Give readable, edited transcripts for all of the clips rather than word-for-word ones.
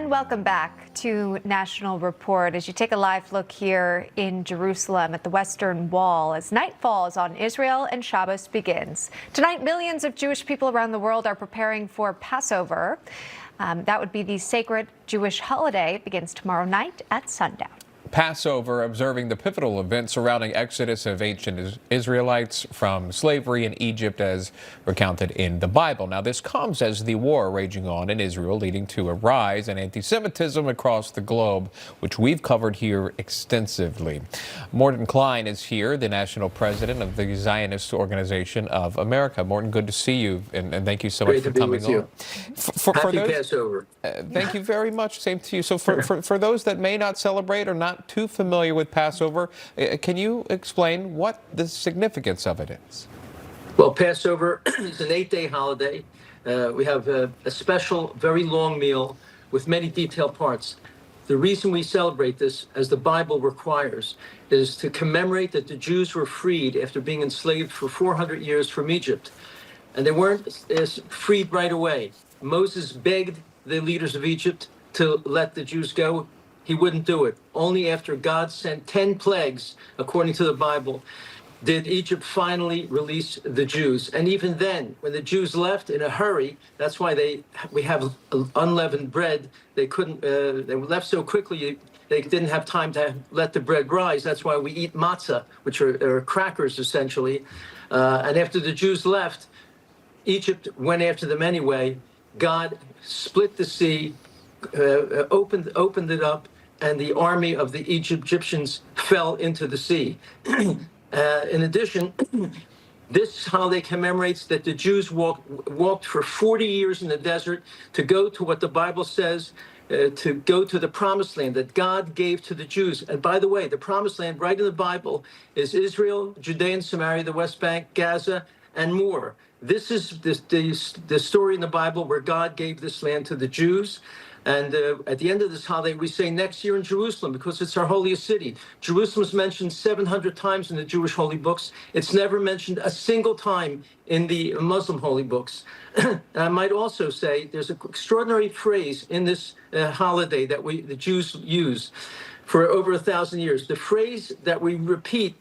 And welcome back to National Report as you take a live look here in Jerusalem at the Western Wall as night falls on Israel and Shabbos begins. Tonight, millions of Jewish people around the world are preparing for Passover. That would be the sacred Jewish holiday. It begins tomorrow night at sundown. Passover, observing the pivotal event surrounding exodus of ancient Israelites from slavery in Egypt as recounted in the Bible. Now, this comes as the war raging on in Israel, leading to a rise in anti-Semitism across the globe, which we've covered here extensively. Morton Klein is here, the national president of the Zionist Organization of America. Morton, good to see you, and thank you so much for coming on. Happy Passover. Thank you very much. Same to you. So for those that may not celebrate or not too familiar with Passover, can you explain what the significance of it is? Well, Passover is an 8-day holiday. We have a special, very long meal with many detailed parts. The reason we celebrate this, as the Bible requires, is to commemorate that the Jews were freed after being enslaved for 400 years from Egypt. And they weren't freed right away. Moses begged the leaders of Egypt to let the Jews go. He wouldn't do it. Only after God sent 10 plagues, according to the Bible, did Egypt finally release the Jews. And even then, when the Jews left in a hurry, that's why we have unleavened bread. They left so quickly, they didn't have time to let the bread rise. That's why we eat matzah, which are crackers, essentially. And after the Jews left, Egypt went after them anyway. God split the sea, opened it up, and the army of the Egyptians fell into the sea. In addition, this holiday commemorates that the Jews walked for 40 years in the desert to go to what the Bible says, to go to the promised land that God gave to the Jews. And by the way, the promised land right in the Bible is Israel, Judea and Samaria, the West Bank, Gaza, and more. This is the story in the Bible where God gave this land to the Jews. And at the end of this holiday, we say next year in Jerusalem, because it's our holiest city. Jerusalem is mentioned 700 times in the Jewish holy books. It's never mentioned a single time in the Muslim holy books. And I might also say there's an extraordinary phrase in this holiday that the Jews use for over 1,000 years. The phrase that we repeat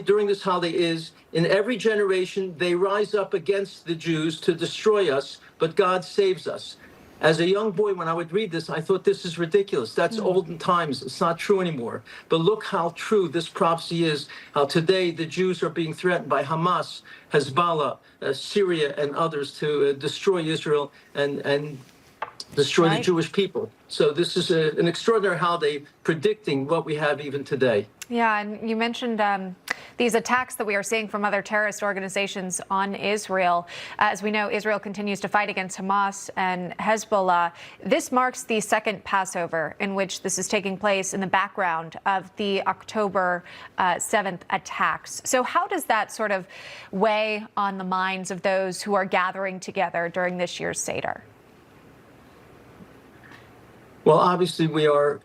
during this holiday is, in every generation, they rise up against the Jews to destroy us, but God saves us. As a young boy, when I would read this, I thought, this is ridiculous. That's olden times. It's not true anymore. But look how true this prophecy is, how today the Jews are being threatened by Hamas, Hezbollah, Syria, and others to destroy Israel and destroy the Jewish people. So this is an extraordinary holiday predicting what we have even today. Yeah, and you mentioned these attacks that we are seeing from other terrorist organizations on Israel. As we know, Israel continues to fight against Hamas and Hezbollah. This marks the second Passover in which this is taking place in the background of the October 7th attacks. So how does that sort of weigh on the minds of those who are gathering together during this year's Seder? Well, obviously, we are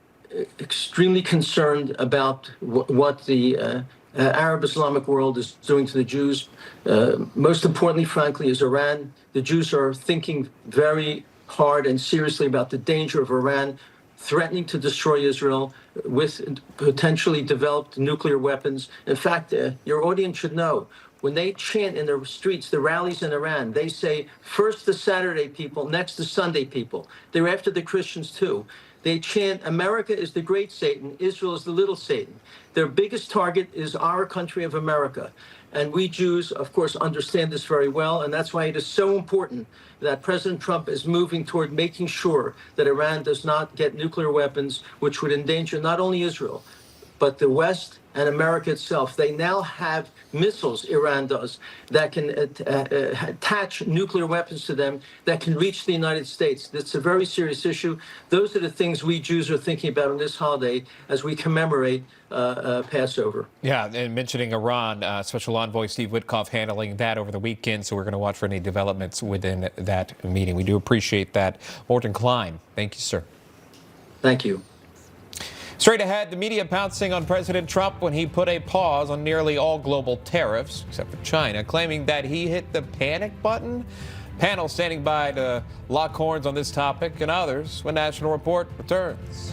extremely concerned about what the Arab Islamic world is doing to the Jews. Most importantly, frankly, is Iran. The Jews are thinking very hard and seriously about the danger of Iran threatening to destroy Israel with potentially developed nuclear weapons. In fact, your audience should know, when they chant in the streets, the rallies in Iran, they say, first the Saturday people, next the Sunday people. They're after the Christians too. They chant, America is the great Satan, Israel is the little Satan. Their biggest target is our country of America. And we Jews, of course, understand this very well. And that's why it is so important that President Trump is moving toward making sure that Iran does not get nuclear weapons, which would endanger not only Israel, but the West and America itself. They now have missiles, Iran does, that can attach nuclear weapons to them that can reach the United States. That's a very serious issue. Those are the things we Jews are thinking about on this holiday as we commemorate Passover. Yeah, and mentioning Iran, Special Envoy Steve Witkoff handling that over the weekend, so we're going to watch for any developments within that meeting. We do appreciate that. Morton Klein, thank you, sir. Thank you. Straight ahead, the media pouncing on President Trump when he put a pause on nearly all global tariffs, except for China, claiming that he hit the panic button. Panel standing by to lock horns on this topic and others when National Report returns.